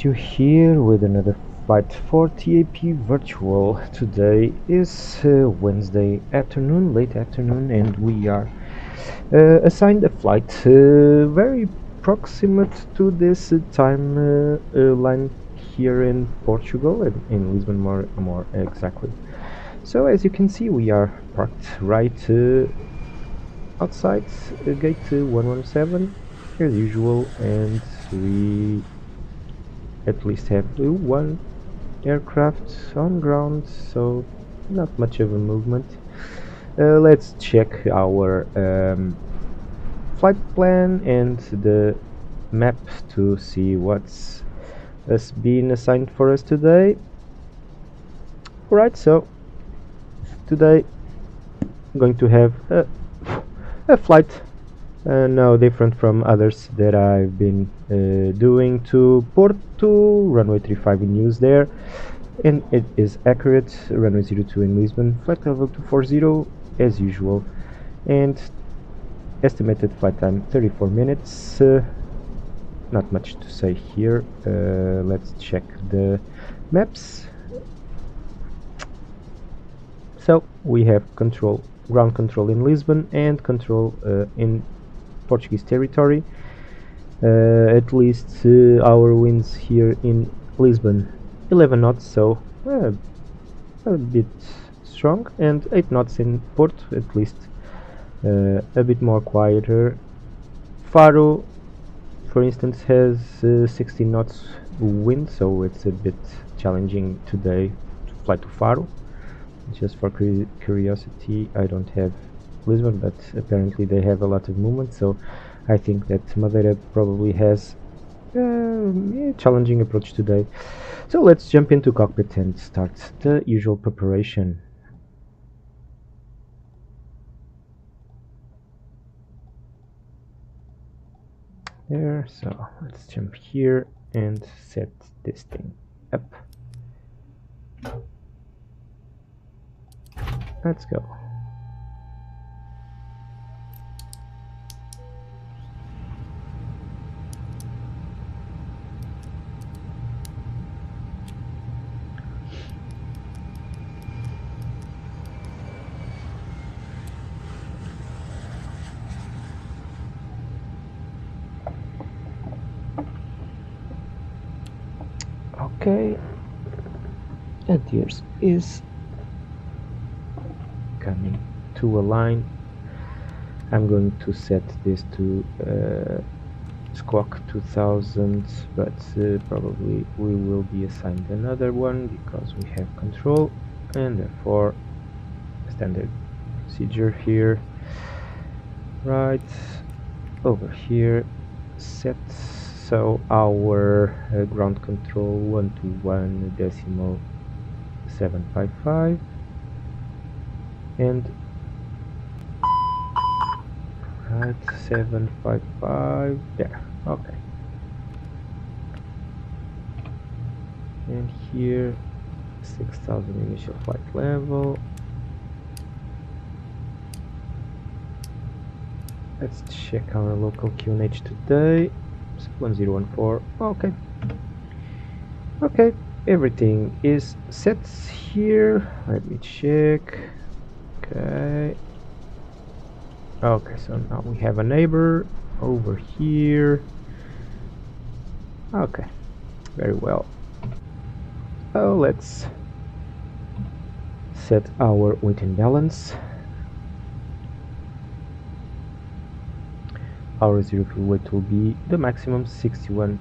guys, you here with another flight for TAP Virtual. Today is Wednesday afternoon, late afternoon, and we are assigned a flight very proximate to this time line here in Portugal, in Lisbon more exactly. So as you can see, we are parked right outside gate 117 as usual, and we at least have one aircraft on ground, so not much of a movement. Let's check our flight plan and the map to see what's has been assigned for us today. Alright, so today I'm going to have a flight no different from others that I've been doing to Porto, runway 35 in use there, and it is accurate, runway 02 in Lisbon, flight level 240 as usual, and estimated flight time 34 minutes. Not much to say here. Let's check the maps. So we have ground control in Lisbon and control in Portuguese territory. At least our winds here in Lisbon 11 knots, so a bit strong, and 8 knots in Porto, at least a bit more quieter. Faro, for instance, has 16 knots wind, so it's a bit challenging today to fly to Faro. Just for curiosity, I don't have Lisbon, but apparently they have a lot of movement, so I think that Madeira probably has a challenging approach today. So let's jump into cockpit and start the usual preparation. There, so let's jump here and set this thing up. Let's go. Okay, and yours is coming to a line. I'm going to set this to Squawk 2000, but probably we will be assigned another one because we have control, and therefore standard procedure here. Right over here, set. So our ground control 121.755 and right 755 there. Okay, and here 6,000 initial flight level. Let's check our local QNH today. 1014. Okay, everything is set here. Let me check. Okay, so now we have a neighbor over here. Okay, very well. Oh, let's set our weight and balance. Our zero fuel weight will be the maximum 61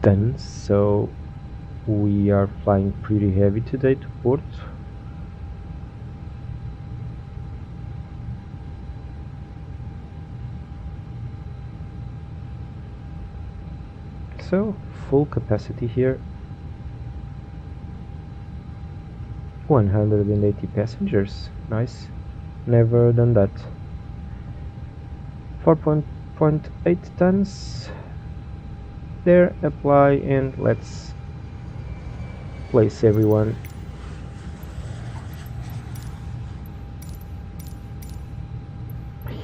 tons, so we are flying pretty heavy today to port. So full capacity here, 180 passengers. Nice, never done that. 4.8 tons there, apply, and let's place everyone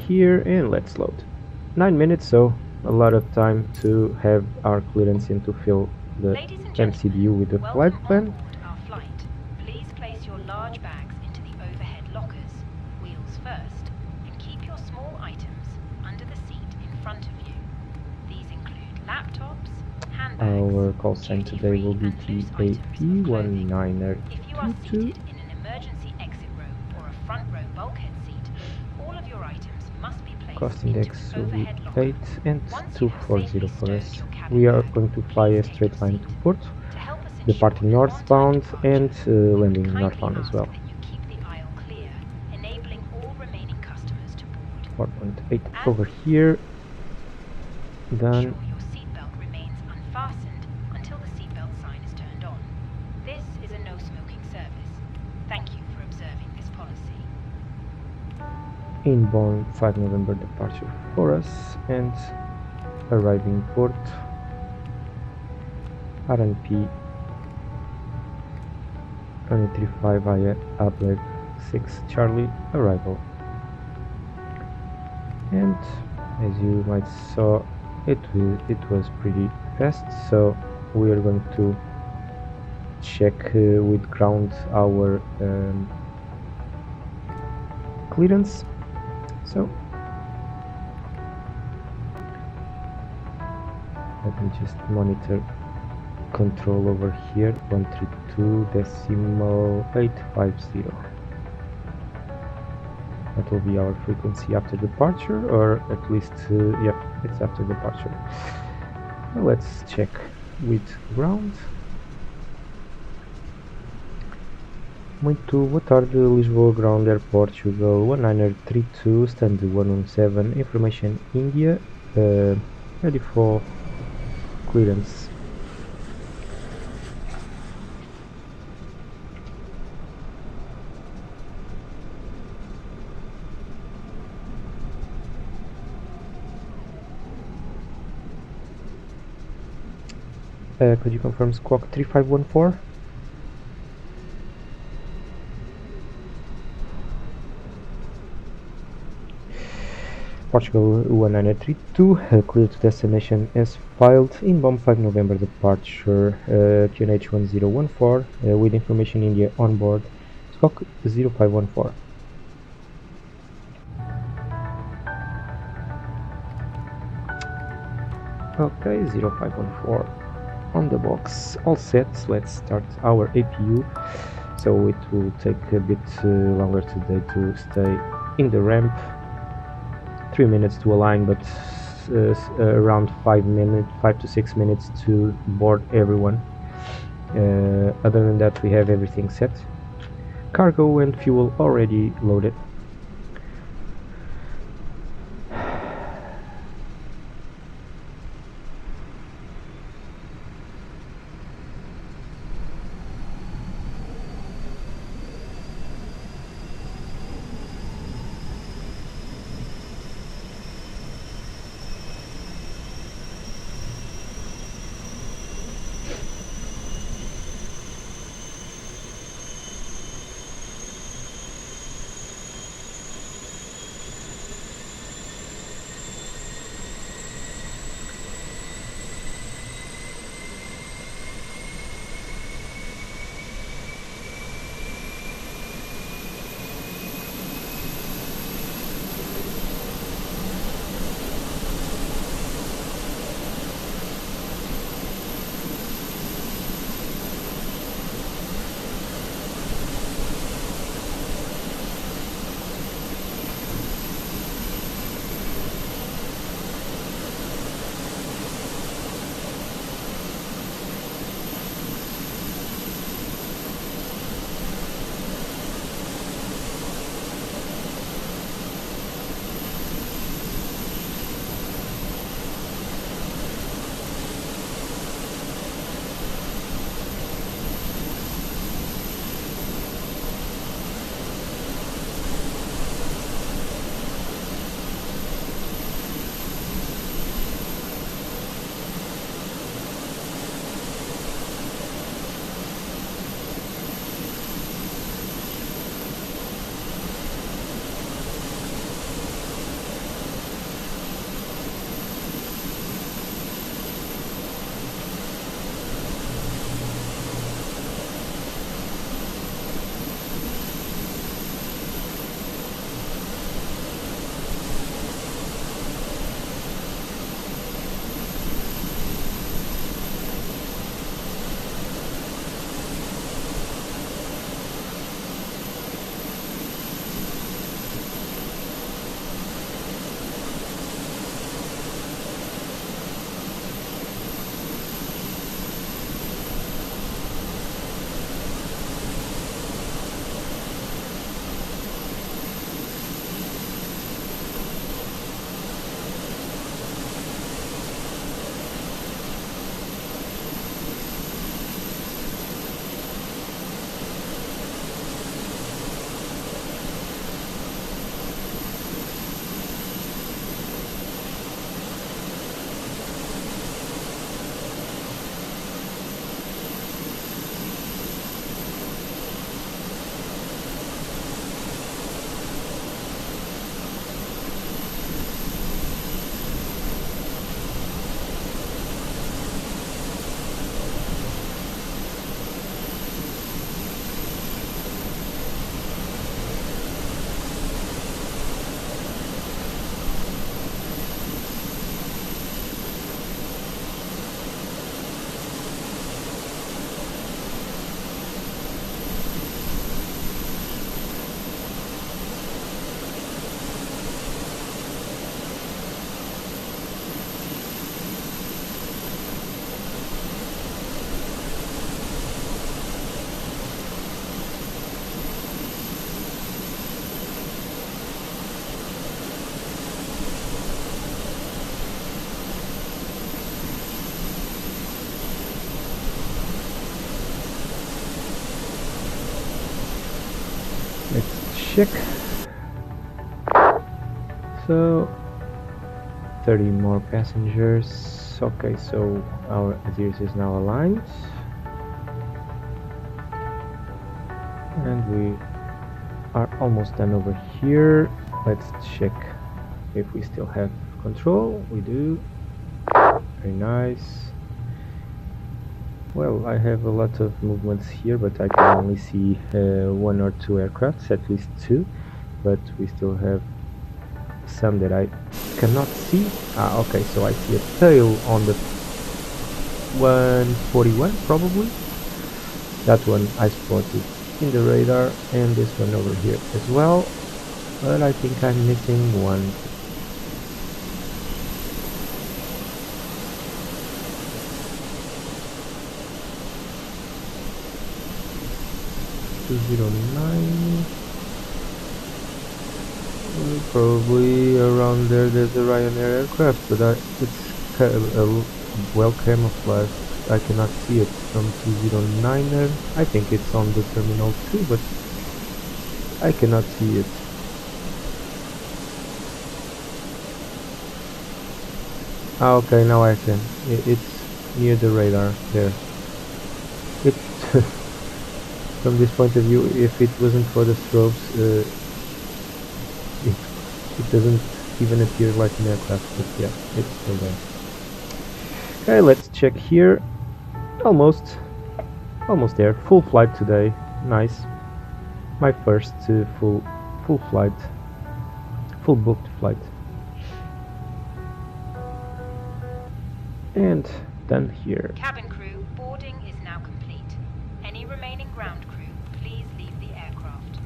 here and let's load. 9 minutes, so a lot of time to have our clearance and to fill the MCDU with the flight plan. Our flight. Please place your large bags into the overhead lockers, wheels first, and keep your small items under the seat in front of you. These include laptops, handbags, Our call sign today will be TAP19R22. If you are seated in an emergency exit row or a front row bulkhead seat, all of your items must be placed Cost into index an will be overhead locker. 8 and Once you have 240 safely for us. stowed your cabin We are bag, going to fly a please take straight your line seat. to port, To help us ensure departing an on-time northbound departure, and we landing kindly northbound as ask well. that you keep the aisle clear, enabling all remaining customers to board. 4.8 As over here. Done. ensure your seatbelt remains unfastened until the seatbelt sign is turned on. This is a no-smoking service. Thank you for observing this policy. Inbound 5 November departure for us and arriving port RNP 235 via Outlet 6 Charlie arrival. And as you might saw, it was pretty fast, so we are going to check with ground our clearance. So let me just monitor control over here. 132.850. That will be our frequency after departure, or at least yep, it's after departure. Now let's check with ground. Muito boa tarde, Lisboa Ground Air Portugal 1932, stand 117, information India, ready for clearance. Could you confirm squawk 3514? Portugal 1932, clear to destination as filed. Inbound 5 November departure, QNH 1014, with information India on board. Squawk 0514. Okay, 0514 on the box, all set. Let's start our APU. So it will take a bit longer today to stay in the ramp. 3 minutes to align, but around 5 to 6 minutes to board everyone. Other than that, we have everything set. Cargo and fuel already loaded. check. So 30 more passengers. Okay, so our Aziris is now aligned, and we are almost done over here. Let's check if we still have control. We do. Very nice. Well, I have a lot of movements here, but I can only see 1 or 2 aircrafts, at least 2, but we still have some that I cannot see. Okay, so I see a tail on the 141 probably. That one I spotted in the radar, and this one over here as well, but I think I'm missing one. Probably around there's a Ryanair aircraft, but it's well camouflaged. I cannot see it from 209er. I think it's on the terminal 2, but I cannot see it. Okay, now I can. It's near the radar there. It from this point of view, if it wasn't for the strobes, it doesn't even appear like an aircraft, but yeah, it's still there. Okay, let's check here. Almost there. Full flight today. Nice. My first full flight, full booked flight, and done here. Cabin crew, boarding is now complete. Any remaining ground crew, please leave the aircraft.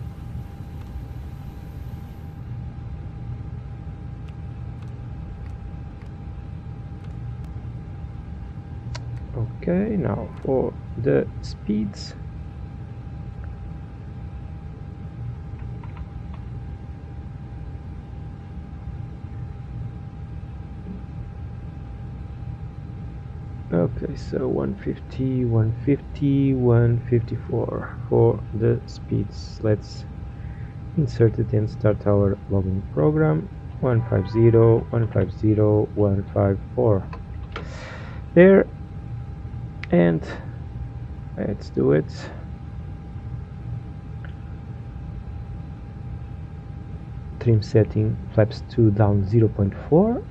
Okay, now for the speeds. Okay, so 150, 150, 154 for the speeds. Let's insert it and start our logging program. 150, 150, 154. There. And let's do it. Trim setting, flaps 2 down 0.4.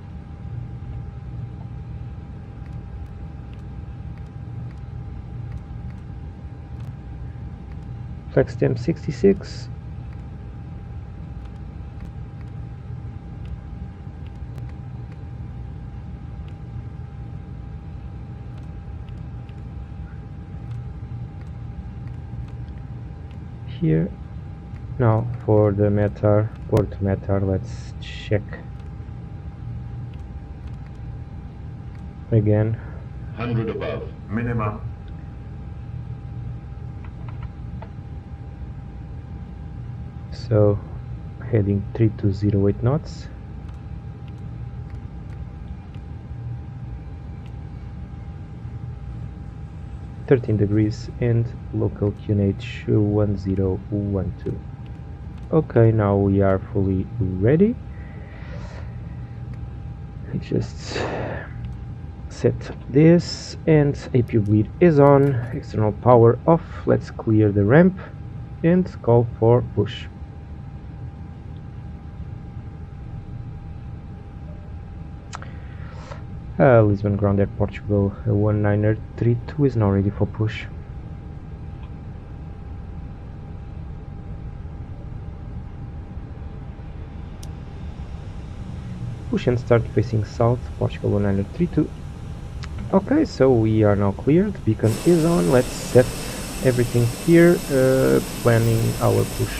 Flex temp 66. Here. Now for the METAR, port METAR, let's check again. 100 above, minimum. So heading 3208 knots. (13 degrees) and local QNH 1012. Okay, now we are fully ready. I just set this, and APU bleed is on, external power off. Let's clear the ramp and call for push. Lisbon ground at Portugal 1932 is now ready for push. Push and start facing south, Portugal 1932. Okay, so we are now cleared. Beacon is on. Let's set everything here, planning our push.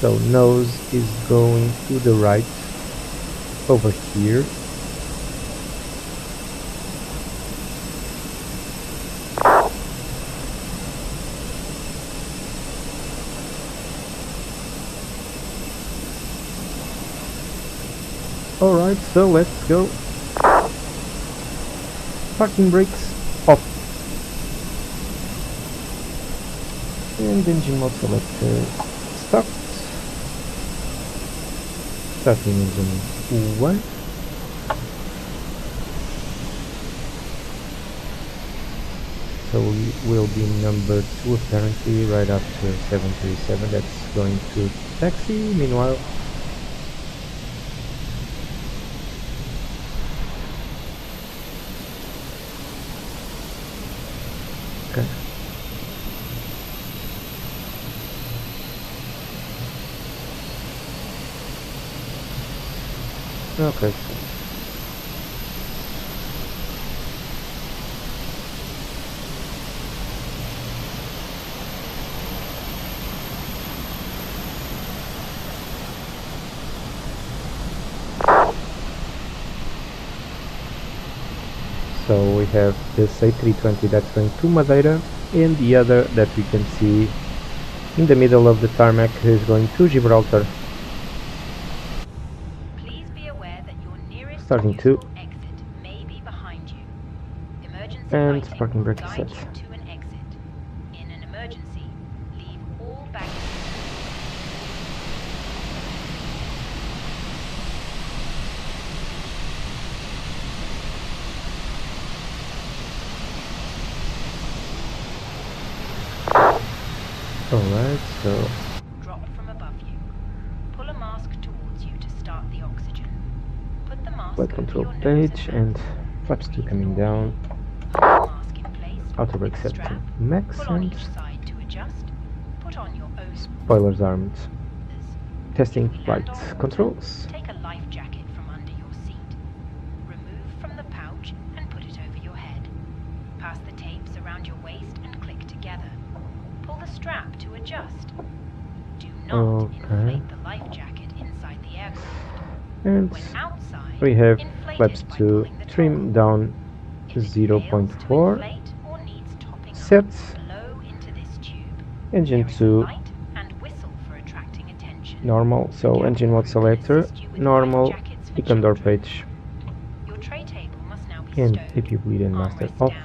So nose is going to the right over here. Alright, so let's go. Parking brakes off. and engine mode selector start. Starting engine 1. So we will be number 2 apparently right after 737. That's going to taxi. Meanwhile, okay. Okay. So we have this A320 that's going to Madeira, and the other that we can see in the middle of the tarmac is going to Gibraltar. Please be aware that your nearest Starting to, useful exit may be behind you. Emergency and lighting parking will brake guide set. you to an exit. In an emergency, leave all baggage. Alright, so Drop from above you. Pull a mask towards you to start the oxygen. Put the mask flight over control your nose page and and flaps 2 coming Breathe down. hold the mask in place Auto brake with a set to strap. max Pull on and each side to adjust. Put on your own. spoilers armed. Testing If we flight land on water, controls. take a life jacket from under your seat. Remove from the pouch and put it over your head. Pass the tapes around your waist and click together. Pull the strap to adjust. Do not inflate the life jacket inside the aircraft. And When outside, we have inflate flaps it by to pulling the trim toggle. down If it fails to 0.4. inflate or needs topping Set. up, blow into this tube. Engine There is a 2 light and whistle for attracting attention. normal, so Cabin engine mode crew can selector, assist you with normal, life jackets for econ door children. page, Your tray table must now be and stowed, AP bleed and master armrest off. down,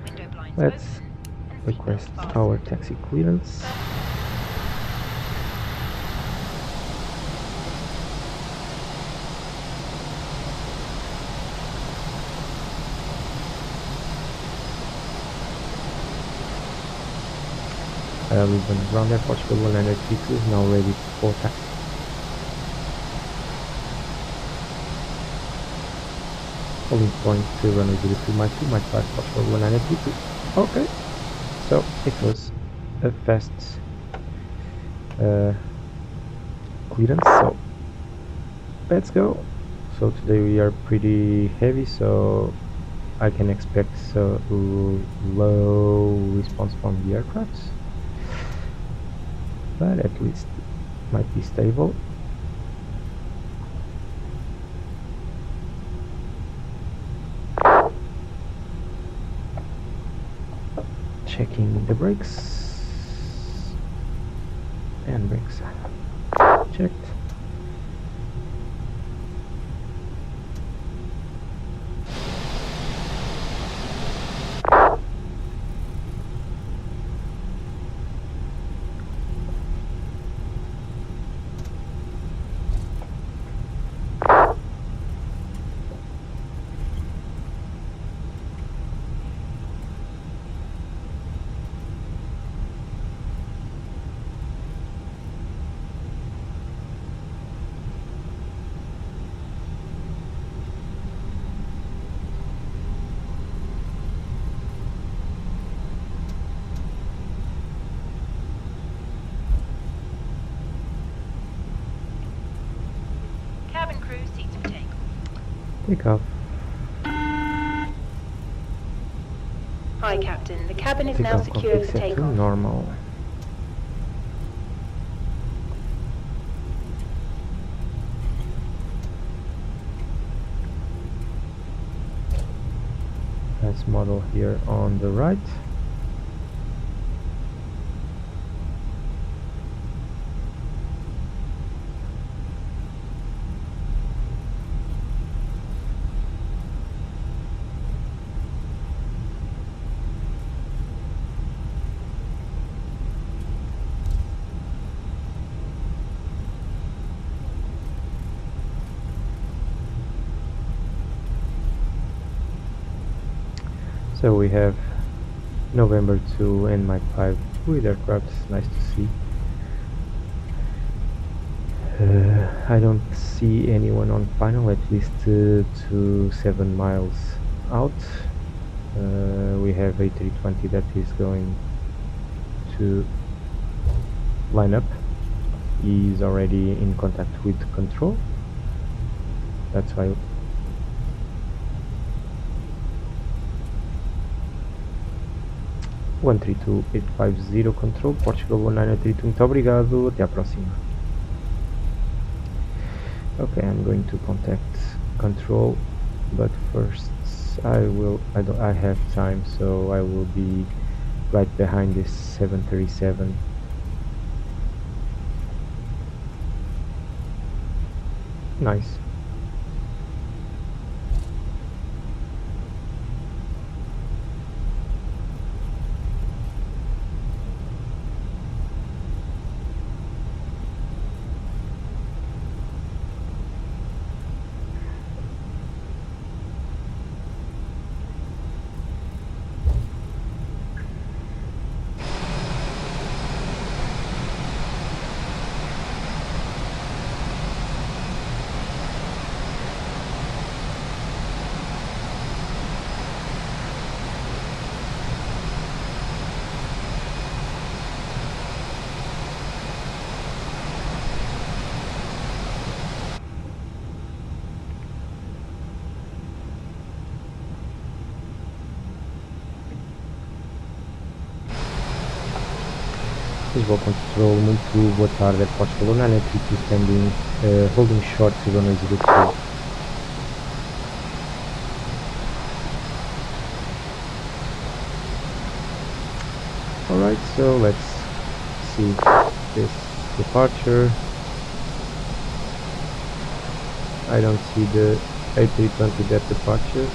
window blinds Let's open, and seatbelt request fastened. our taxi clearance. Lisbon ground air Portugal 132 is now ready for taxi. Holding point to runway 02 Mach 2 Mach 5 Portugal 132. Okay, so it was a fast clearance, so let's go. So today we are pretty heavy, so I can expect a low response from the aircraft, but at least it might be stable. Checking the brakes, and brakes checked. Cabin crew, seats for takeoff. Take off. Hi, Captain. The cabin is Take now off secure config for set to takeoff. normal. Nice model here on the right. So we have November 2 and Mike 5 with aircraft, nice to see. I don't see anyone on final, at least 7 miles out. We have A320 that is going to line up. He is already in contact with control. That's why 132850 control, Portugal 1932, muito obrigado, até à próxima. Okay, I'm going to contact control, but first I have time, so I will be right behind this 737. Nice. Lisboa Control, muito boa tarde, Portugal 932 standing, holding short 002. Alright, so let's see this departure. I don't see the A320 that departure.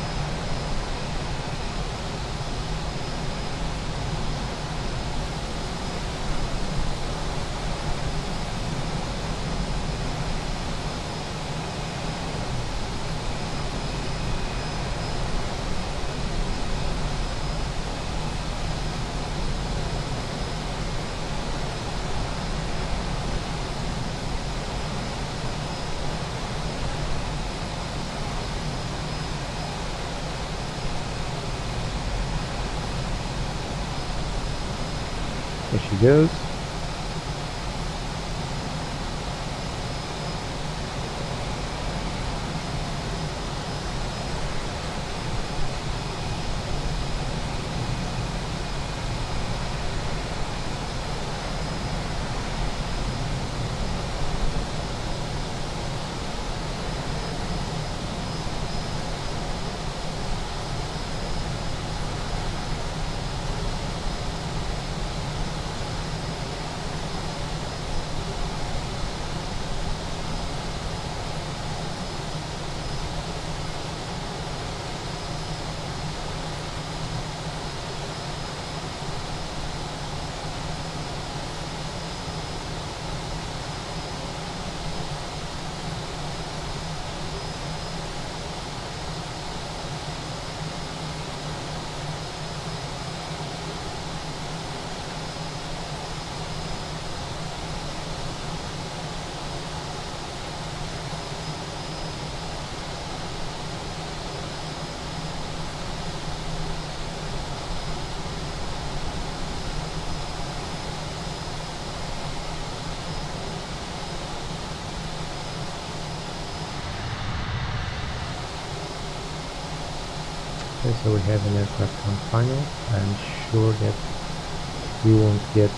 There she goes. Okay, so we have an aircraft on final. I'm sure that we won't get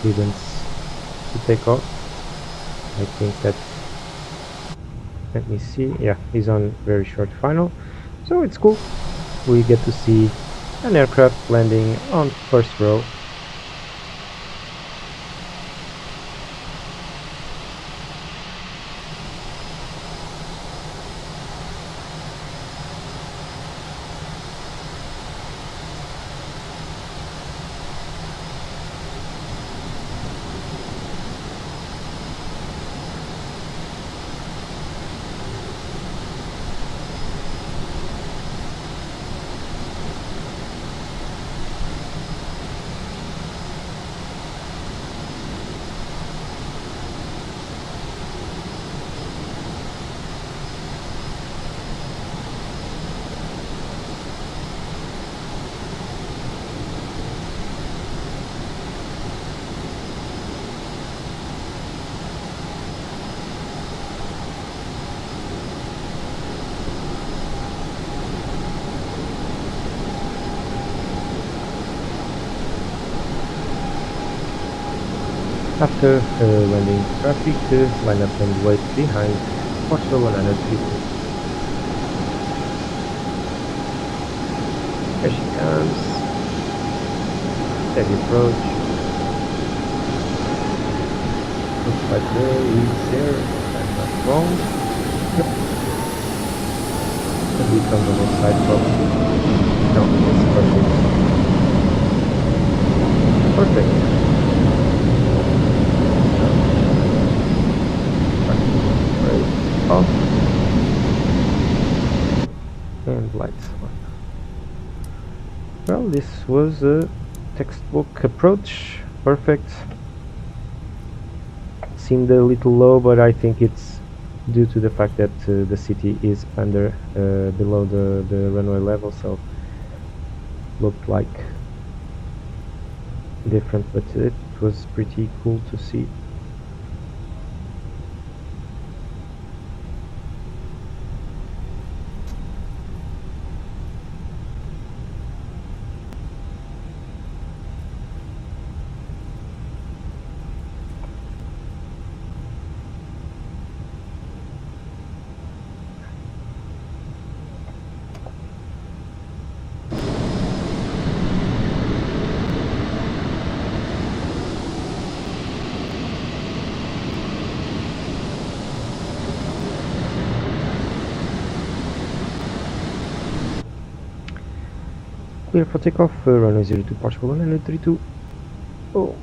clearance to take off. I think that, let me see, yeah, he's on very short final, so it's cool. We get to see an aircraft landing on first row. After landing traffic, line up and wait behind Portugal 132. Here she comes. Steady approach. Looks like there is there. I'm not wrong. Yep. And we come on this side probably. No, it's perfect. Perfect. Right off. And lights on. Well, this was a textbook approach. Perfect. Seemed a little low, but I think it's due to the fact that the city is under below the runway level, so looked like different, but it was pretty cool to see. Clear for takeoff, runway 02 Portugal 132. Oh.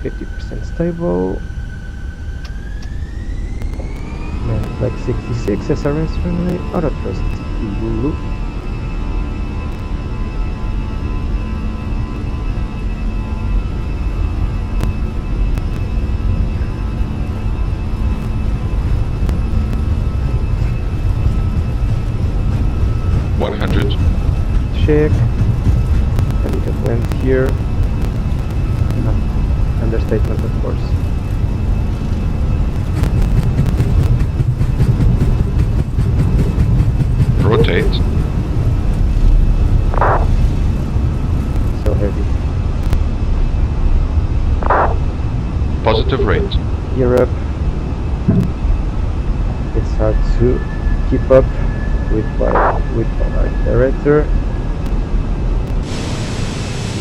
%50 stable. Flag 66, SRS runway, auto thrust, Lulu. Check. A bit of length here. Understatement, of course. Rotate. So heavy. Positive rate. Europe. It's hard to keep up with my director.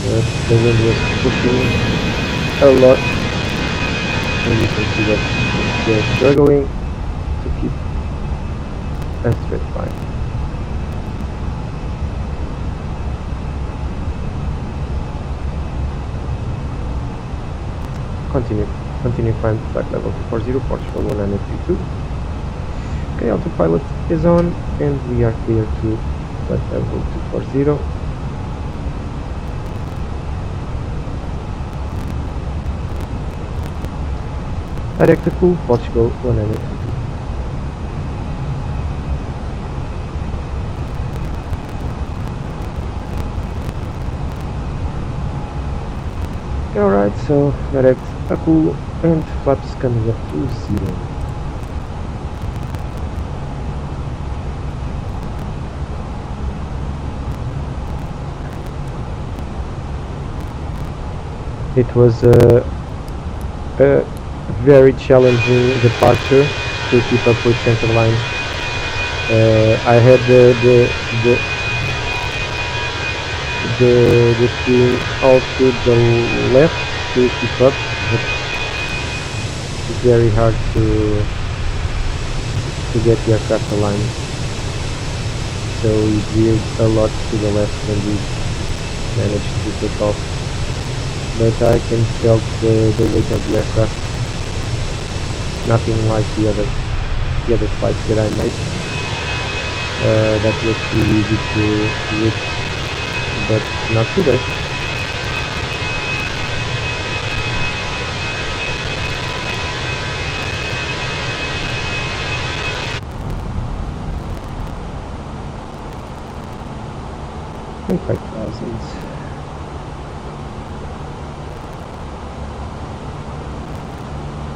But the wind was pushing a lot, and you can see that they're struggling to keep a straight line. Continue climb to flight level 240, Portugal 132. Okay, autopilot is on, and we are clear to flight level 240. Direct to cool, Portugal 132. Alright, so direct to cool and flaps coming up to 0. It was a very challenging departure to keep up with center line. I had the steering all to the left to keep up, but it's very hard to get the aircraft aligned. So we veered a lot to the left when we managed to take off. But I can feel the weight of the aircraft. Nothing like the other flights that I made. That was really easy to reach, but not today. And 5,000.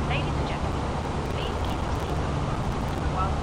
Ladies and gentlemen, please keep your seatbelts fastened while we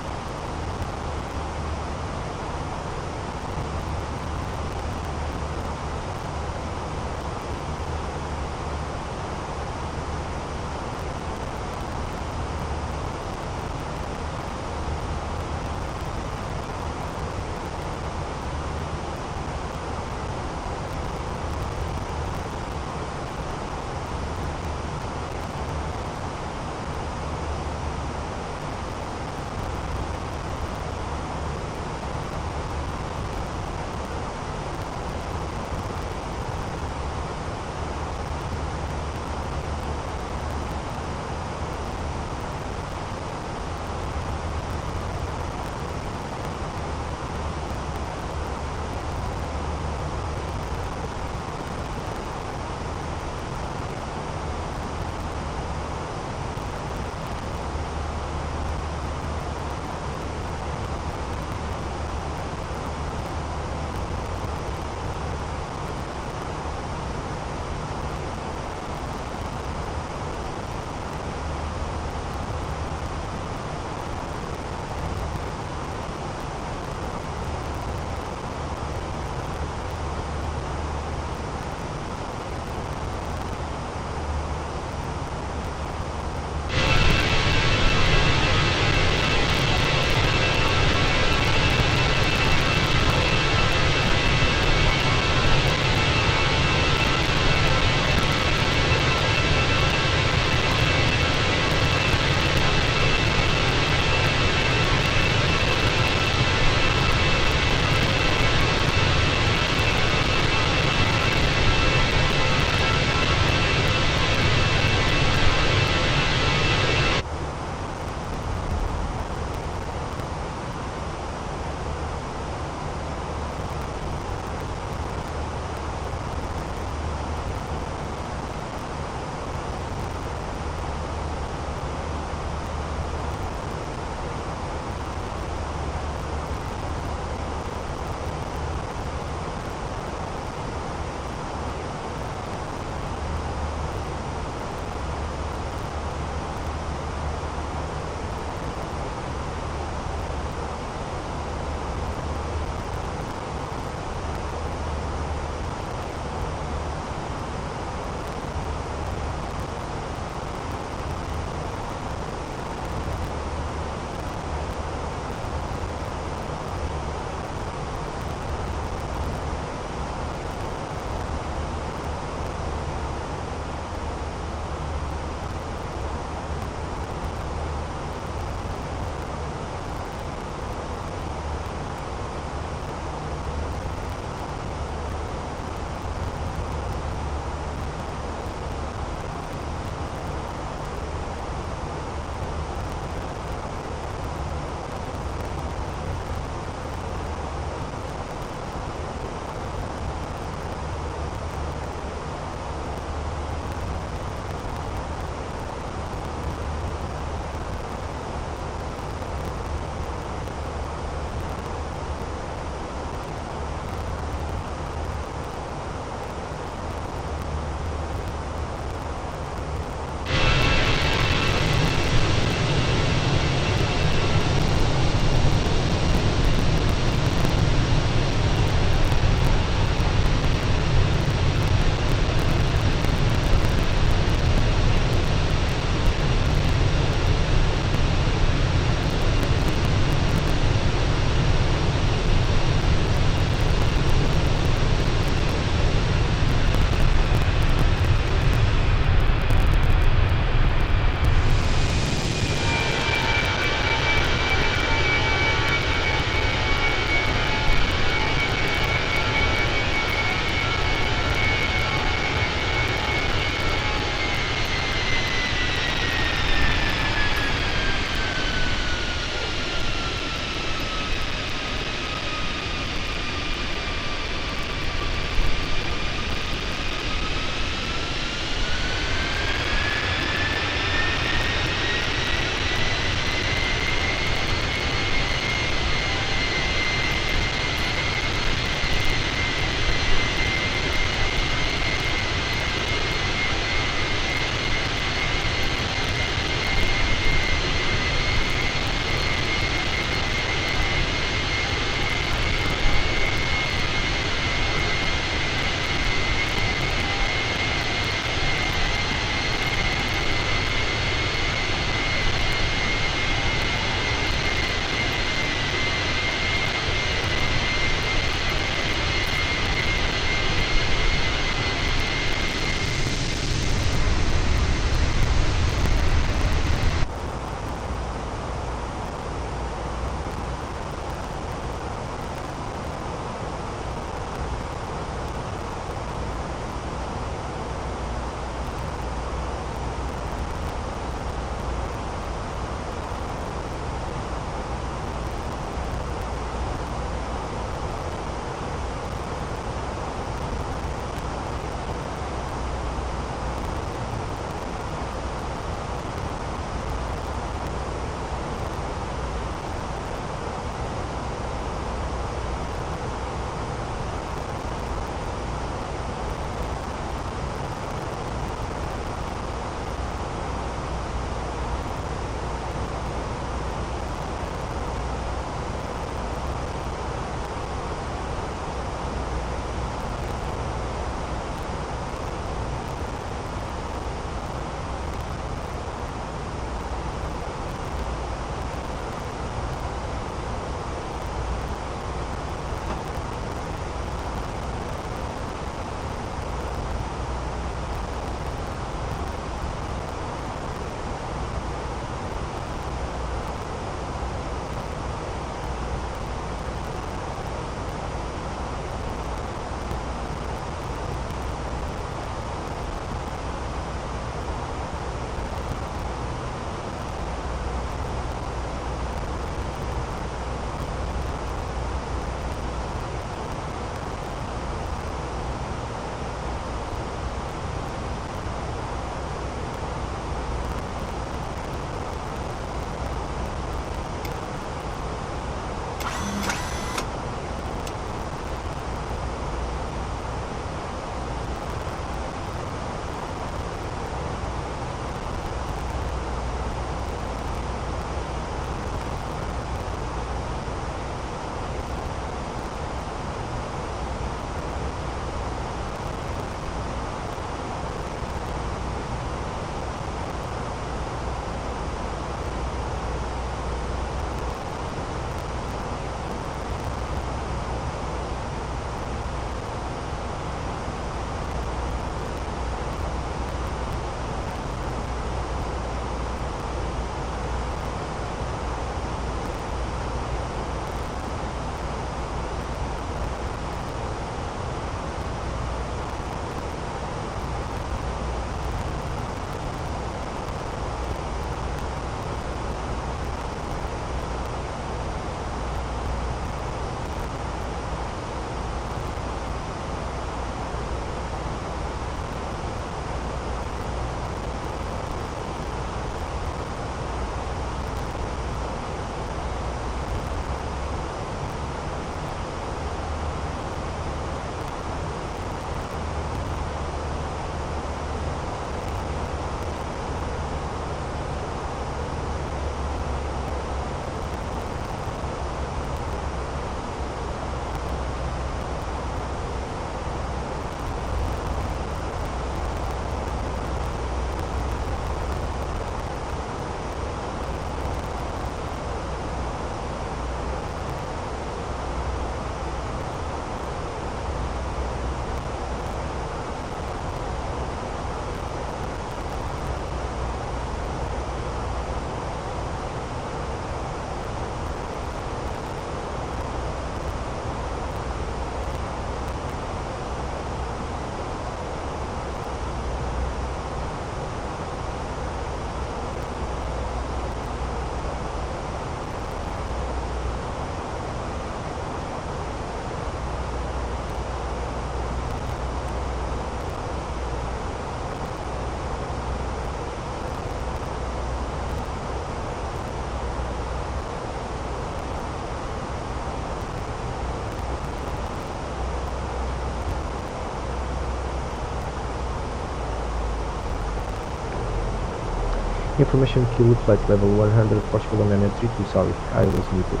Information queue, flight level 100, Portugal 932, sorry, I was muted.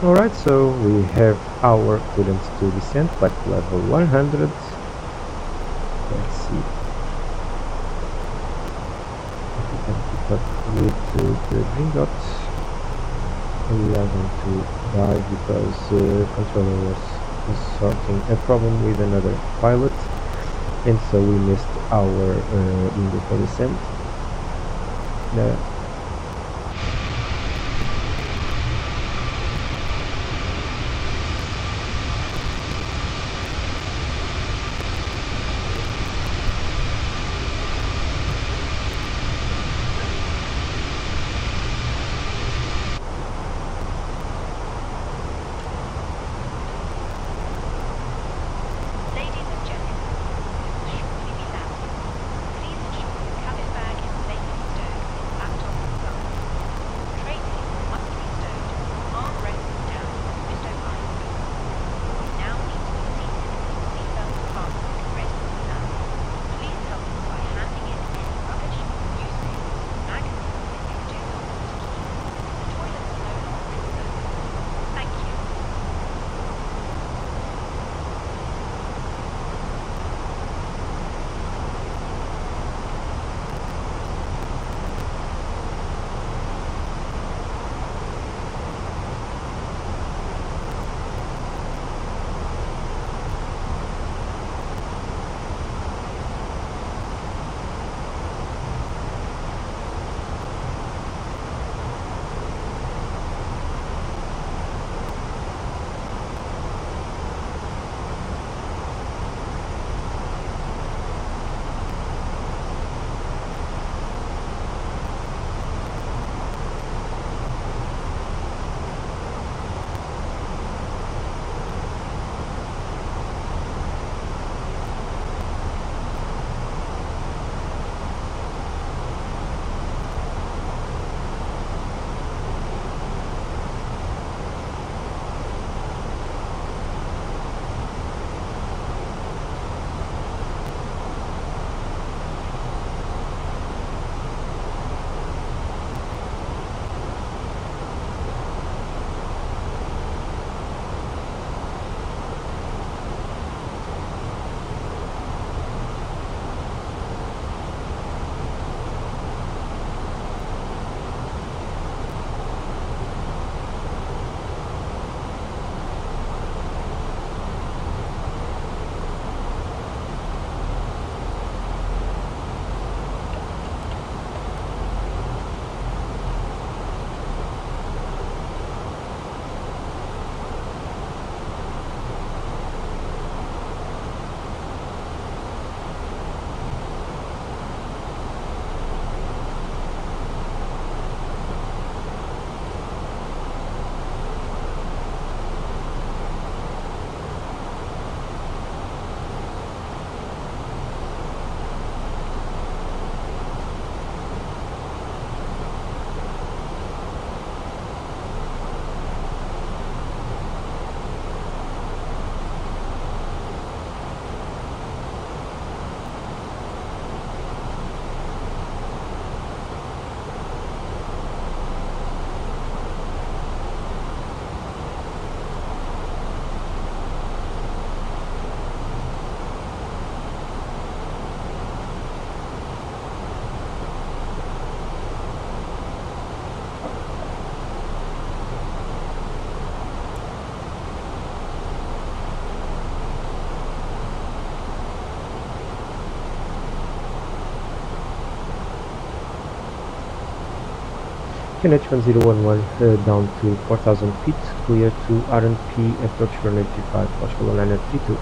Alright, so we have our clearance to descent, flight level 100. Let's see if we can keep up with the green dots. We are going to die because controller was sorting a problem with another pilot, and so we missed our window for descent. Ladies and gentlemen, we will shortly be landing. Please ensure your cabin bag is safely stowed with laptop inside. Tray table must be stowed, armrests down, window eyes open. You now need to be seated with your seatbelt fastened ready for landing. Please help us by handing in any rubbish, newspapers, magazines that you do not want to keep. The toilets are no longer in service. Thank you. NH1011 down to 4000 feet, clear to RNP approach runway 35, Portugal 932.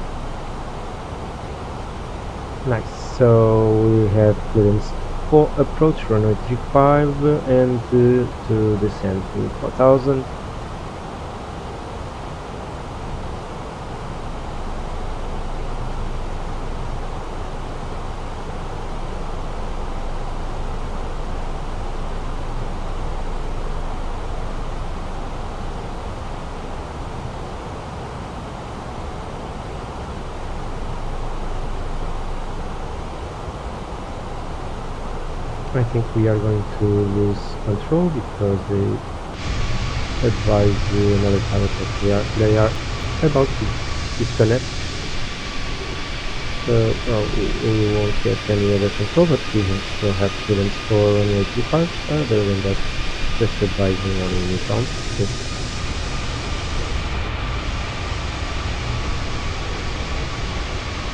Nice, so we have clearance for approach runway 35 and to descend to 4000. I think we are going to lose control because they advise another pilot that they are about to disconnect. Well, we won't get any other control, but we will still have clearance for runway 25. Other than that, just advising on the count.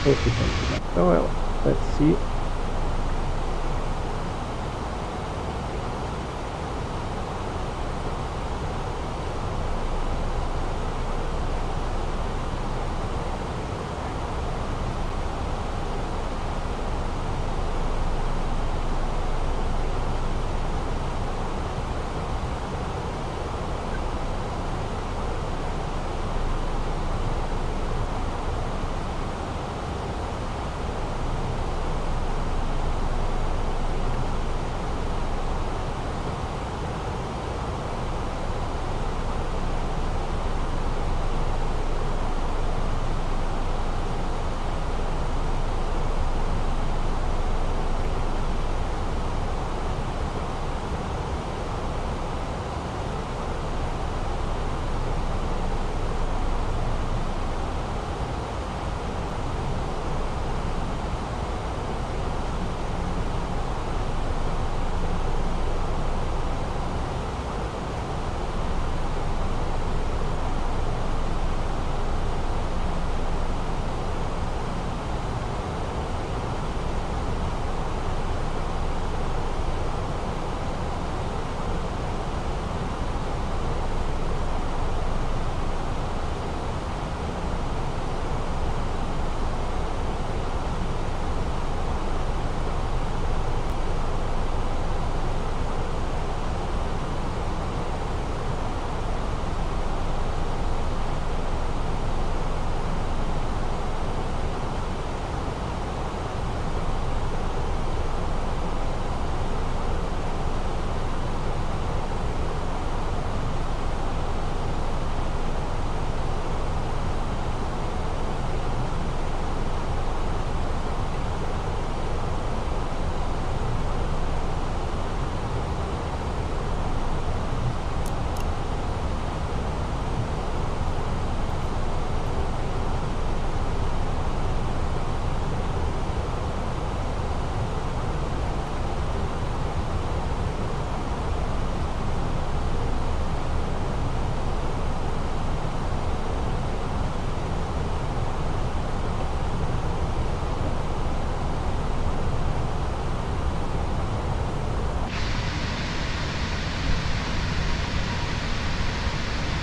If we can do that. Oh well, let's see.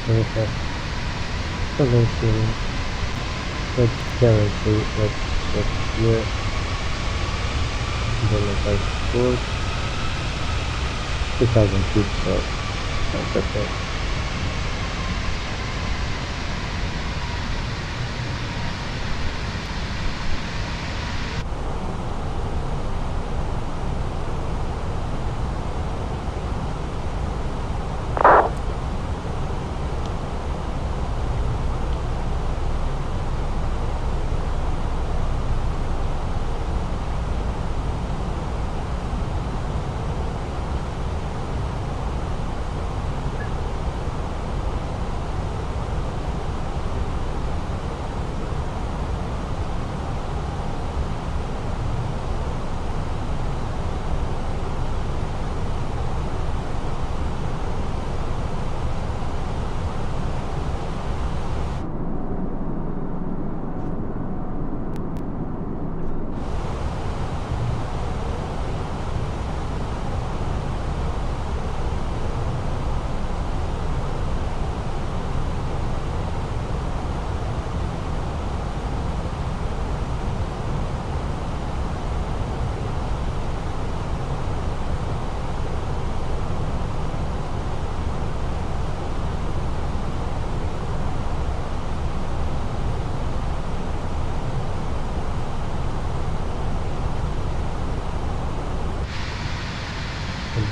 Okay. Solution. Let's guarantee. Let's check here. Then score 2000 feet, so that's okay.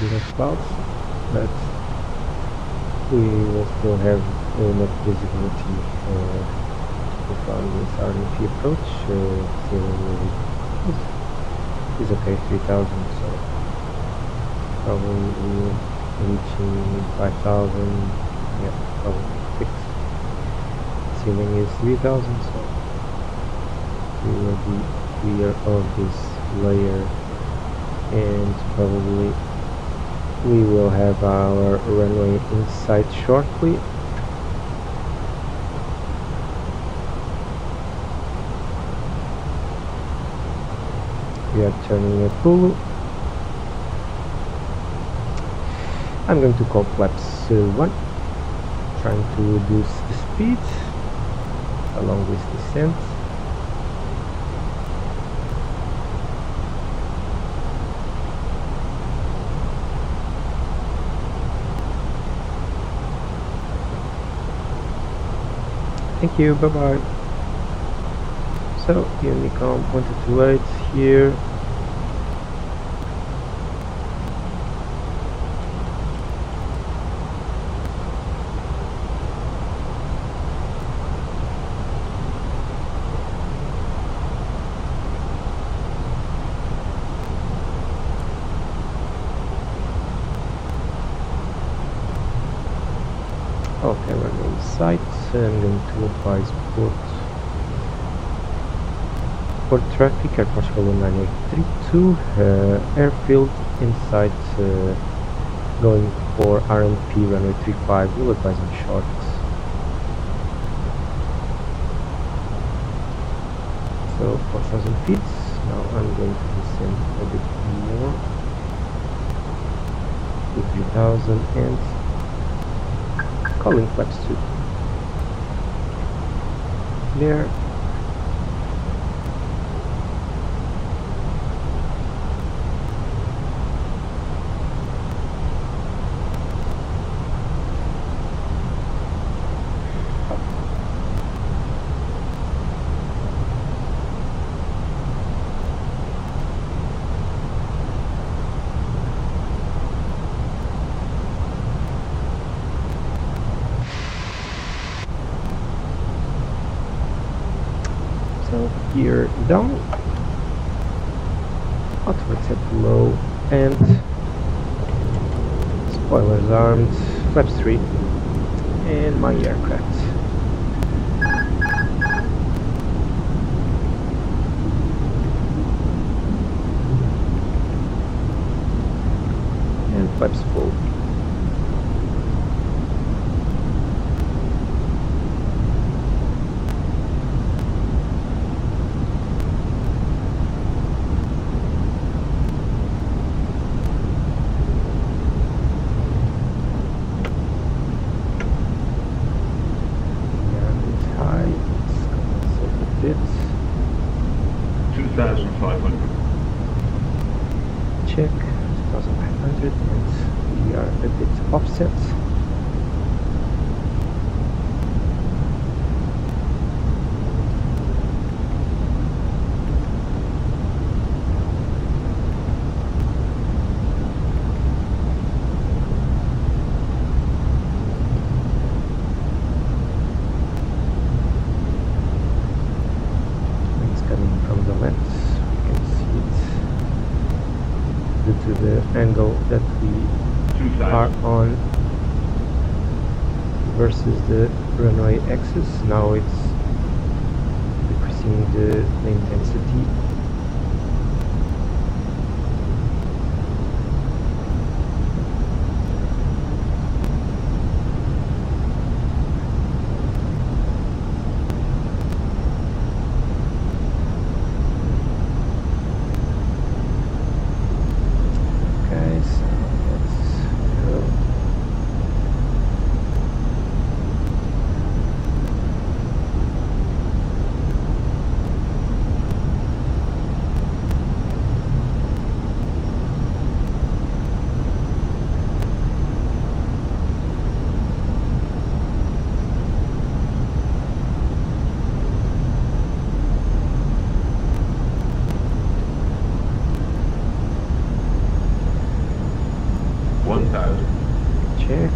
Bit of clouds, but we will still have enough visibility to find this RNP approach. Still is okay, 3000. So probably reaching 5,000. Yeah, probably 6. Ceiling is 3,000, so we will be clear of this layer, and probably we will have our runway in sight shortly. We are turning at Hulu. I'm going to call flaps 1, trying to reduce the speed along this descent. Thank you, bye bye. So, Unicom 1228 here. Okay, we're in sight. I'm going to advise port traffic, Air Portugal 9832, airfield in sight, going for RNP runway 35, we'll advise on short. So 4,000 feet, now I'm going to descend a bit more to 3,000 and calling flaps 2. There. So gear down, outward set low, and spoilers armed, flaps 3, and my aircraft. And flaps full. Bit. 2,500. Check 2,500, and we are a bit offset. To the angle that we are on versus the runway axis. Now it's decreasing the intensity. Check.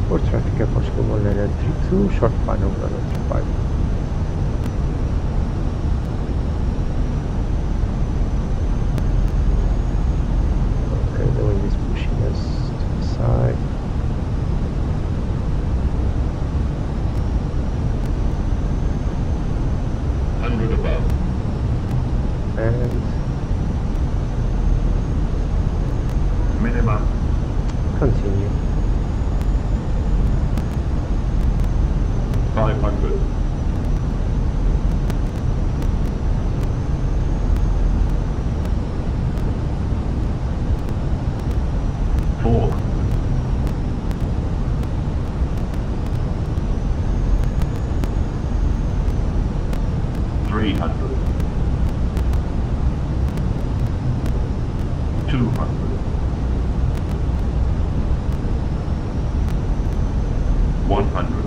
For traffic, Air Portugal 192. to short final run of 5. Okay, the wind is pushing us to the side. Above. And Minimum. continue. 500. Four. 300. 200. 100.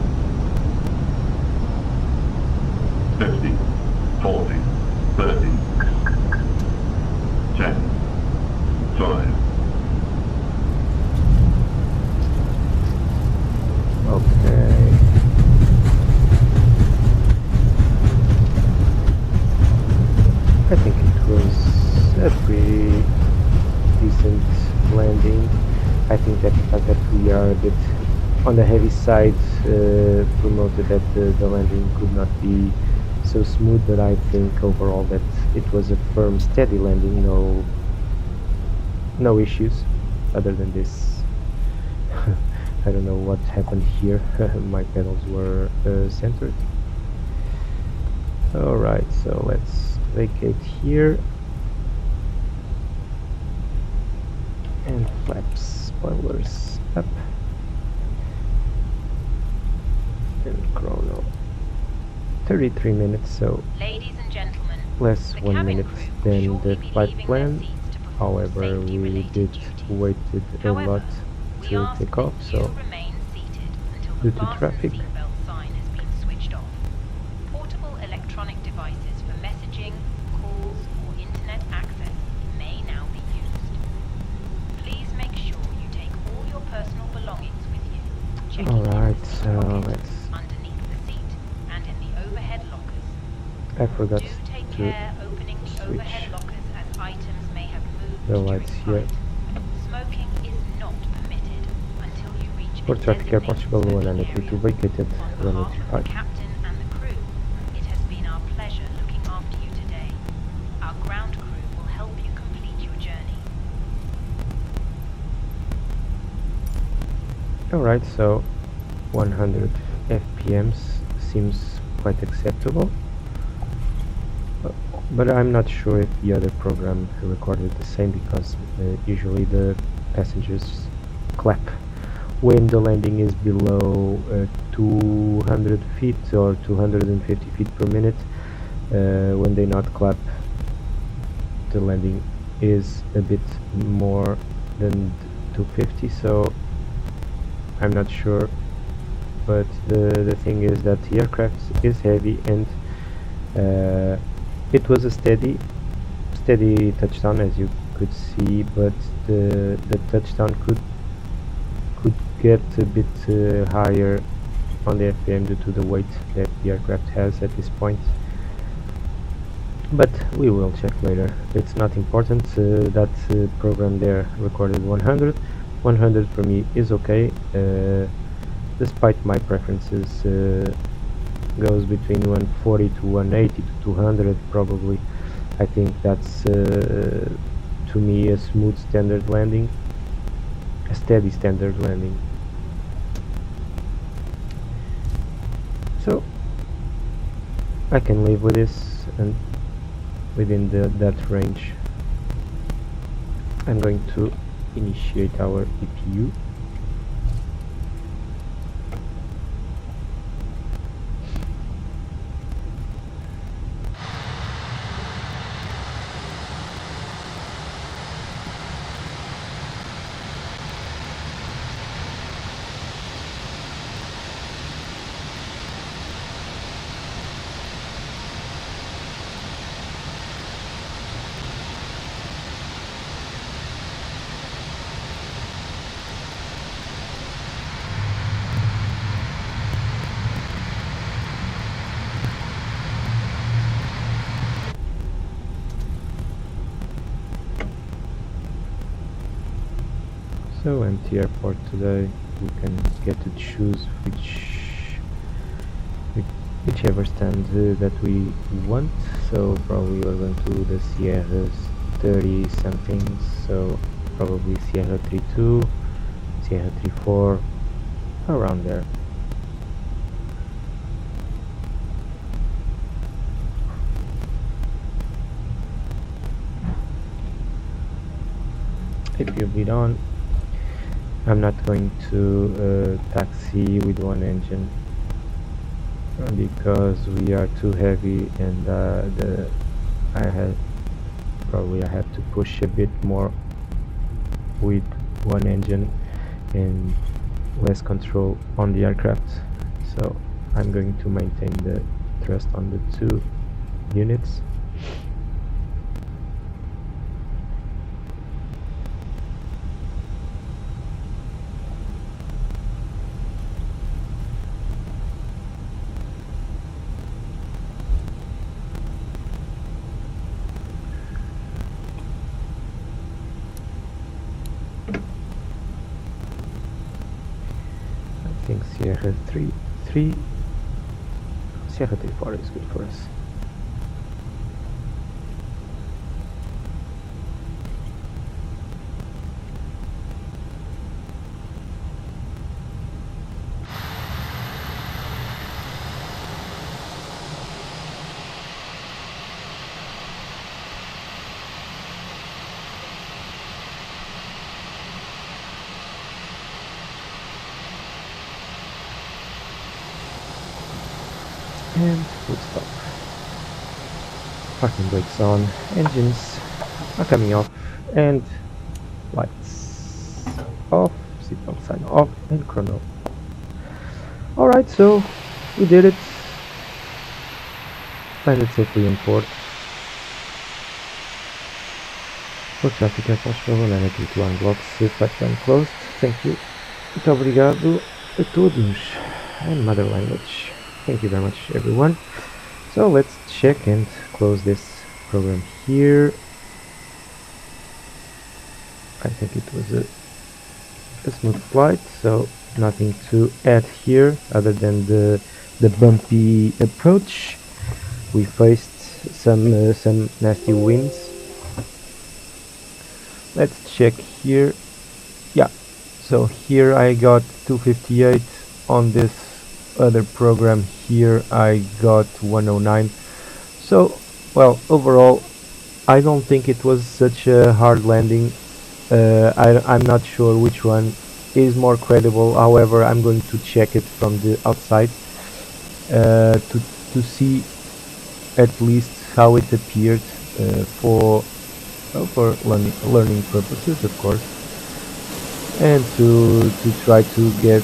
50. 40. 30. 10. 5. Okay. I think it was a pretty decent landing. I think that the fact that we are a bit on the heavy side promoted that the landing could not be so smooth, but I think overall that it was a firm, steady landing, no issues other than this. I don't know what happened here. My pedals were centered. Alright, so let's vacate here and flaps, spoilers up, and chrono 33 minutes, so Ladies and gentlemen, less the 1 cabin minute crew will than shortly the be flight leaving plan. their seats to perform However, we safety-related did duties. waited a However, lot we to ask take that off, you so remain seated until due the to fasten traffic. seatbelt sign has been switched off. Portable electronic devices for messaging, calls, or internet access may now be used. Please make sure you take all your personal belongings with you, checking in Alright, the seat so pocket, let's... underneath the seat, and in the overhead lockers. I forgot Do take to care opening the switch overhead lockers as items may have moved the during lights here. flight. Smoking is not permitted until you reach For a traffic air designated Portugal smoking 132 area. vacated On runway behalf of the 35. captain and the crew, it has been our pleasure looking after you today. Our ground crew will help you complete your journey. Alright, so 100 FPMs seems quite acceptable, but I'm not sure if the other program recorded the same, because usually the passengers clap when the landing is below 200 feet or 250 feet per minute. When they not clap, the landing is a bit more than 250, so I'm not sure. But the thing is that the aircraft is heavy, and it was a steady touchdown, as you could see, but the touchdown could get a bit higher on the FPM due to the weight that the aircraft has at this point. But we will check later. It's not important. That program there recorded 100. 100 for me is okay. Despite my preferences, goes between 140 to 180 to 200 probably. I think that's to me a smooth standard landing, a steady standard landing. So I can live with this, and within that range I'm going to initiate our EPU. So empty airport today. We can get to choose whichever stand that we want. So probably we're going to do the Sierras 30 something. So probably Sierra 32, Sierra 34, around there. If you bid on, I'm not going to taxi with one engine because we are too heavy, and I have to push a bit more with one engine and less control on the aircraft. So I'm going to maintain the thrust on the 2 units. I think Sierra 3, Sierra 34 is good for us. And full stop. Parking brakes on, engines are coming off, and lights off, seatbelt sign off, and chrono. Alright, so we did it. Landed safely in port. For traffic é constable, landed with one blocks, pipeline closed. Thank you. Muito obrigado a todos. And mother language. Thank you very much, everyone. So let's check and close this program here. I think it was a smooth flight, so nothing to add here other than the bumpy approach. We faced some nasty winds. Let's check here. Yeah, so here I got 258 on this other program. Here I got 109. So, well, overall I don't think it was such a hard landing. I'm not sure which one is more credible. However, I'm going to check it from the outside to see at least how it appeared for learning purposes, of course, and to try to get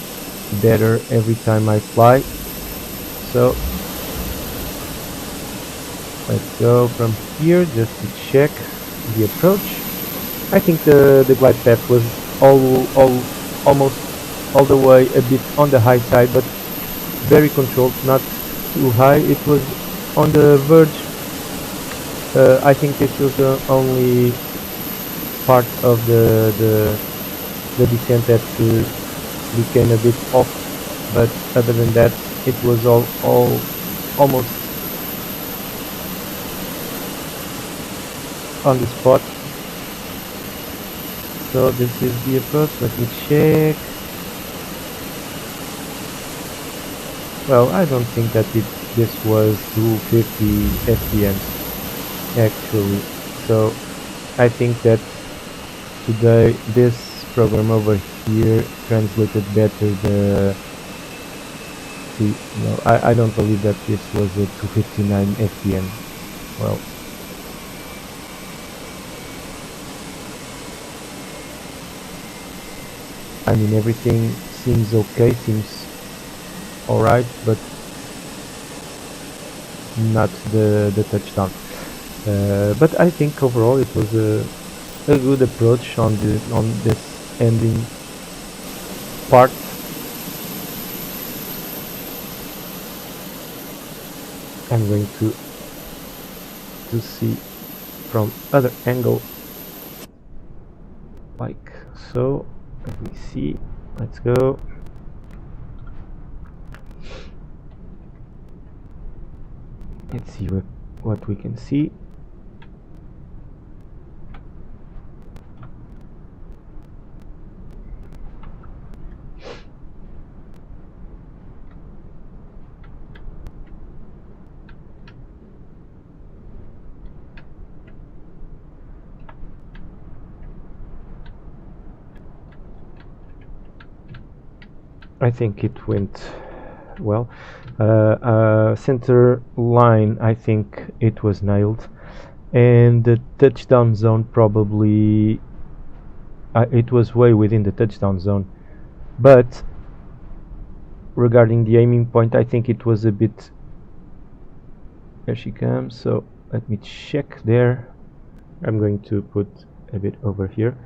better every time I fly. So let's go from here just to check the approach. I think the glide path was almost all the way a bit on the high side, but very controlled, not too high. It was on the verge. I think this was the only part of the descent that became a bit off, but other than that it was almost on the spot. So this is the approach. Let me check. Well, I don't think that this was 250 FPM actually. So I think that today this program over here translated better no, I don't believe that this was a 259 FPM. Well, I mean, everything seems okay, seems alright, but not the touchdown. But I think overall it was a good approach on this ending part. I'm going to see from other angle, like so. Let me see. Let's go. Let's see what we can see. I think it went well. Center line, I think it was nailed, and the touchdown zone probably it was way within the touchdown zone, but regarding the aiming point, I think it was a bit. Here she comes, so let me check there. I'm going to put a bit over here.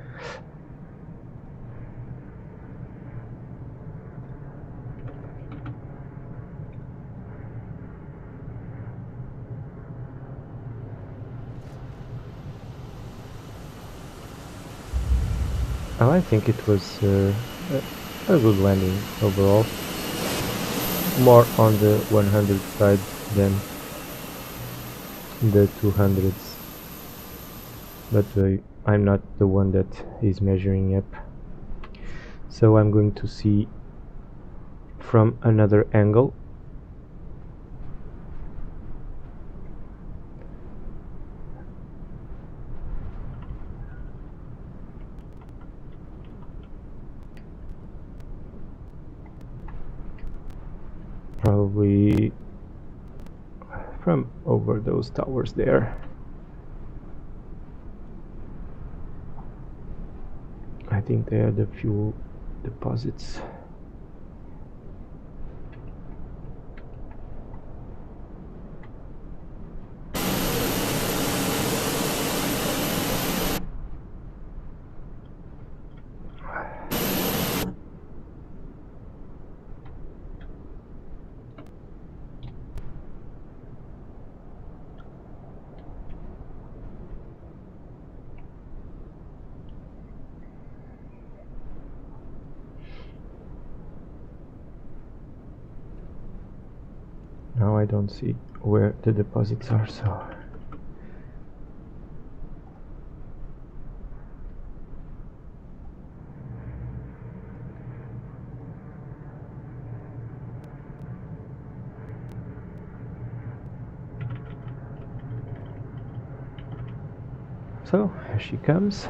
I think it was a good landing overall. More on the 100 side than the 200s, but I'm not the one that is measuring up, so I'm going to see from another angle. Probably from over those towers there. I think they are the fuel deposits. Now I don't see where the deposits are, so here she comes.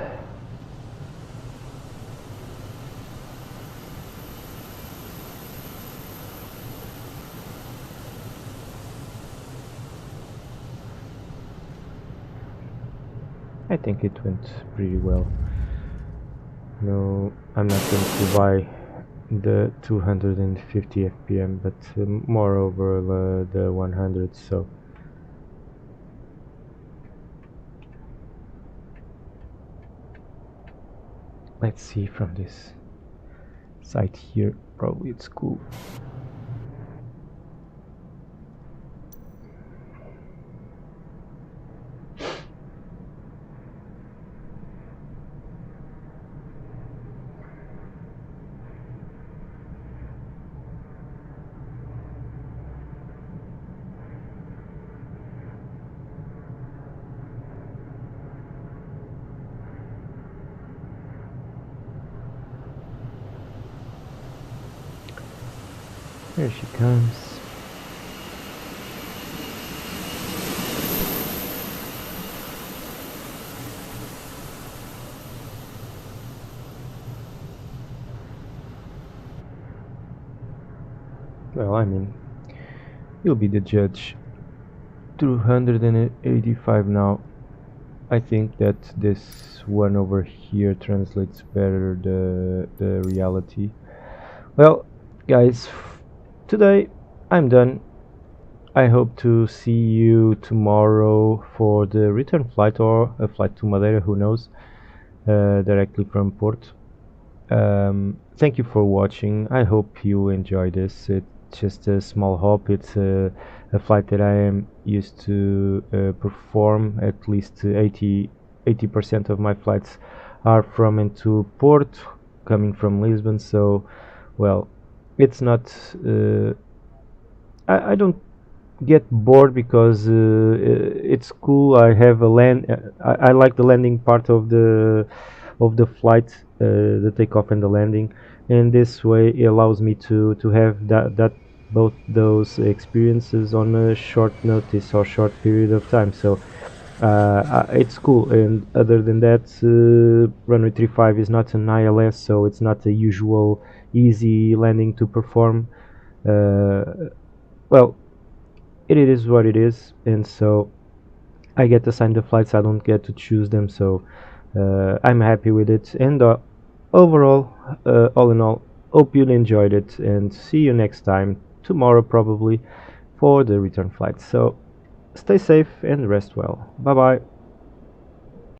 I think it went pretty well. No, I'm not going to buy the 250 FPM, but more over the 100, so let's see from this side here. Probably it's cool. Here she comes. Well, I mean, you'll be the judge. 285 now. I think that this one over here translates better the reality. Well, guys, today I'm done. I hope to see you tomorrow for the return flight or a flight to Madeira, who knows, directly from Porto. Thank you for watching. I hope you enjoy this. It's just a small hop. It's a flight that I am used to perform. At least 80% of my flights are from and to Porto. coming from Lisbon, so well, it's not I don't get bored because it's cool. I have a I like the landing part of the flight, the takeoff and the landing, and this way it allows me to have that both those experiences on a short notice or short period of time. So it's cool. And other than that, runway 35 is not an ILS, so it's not a usual easy landing to perform. Well, it is what it is, and so I get assigned the flights. I don't get to choose them, so I'm happy with it. And overall, all in all, hope you enjoyed it, and see you next time, tomorrow probably, for the return flight. So stay safe and rest well. Bye bye.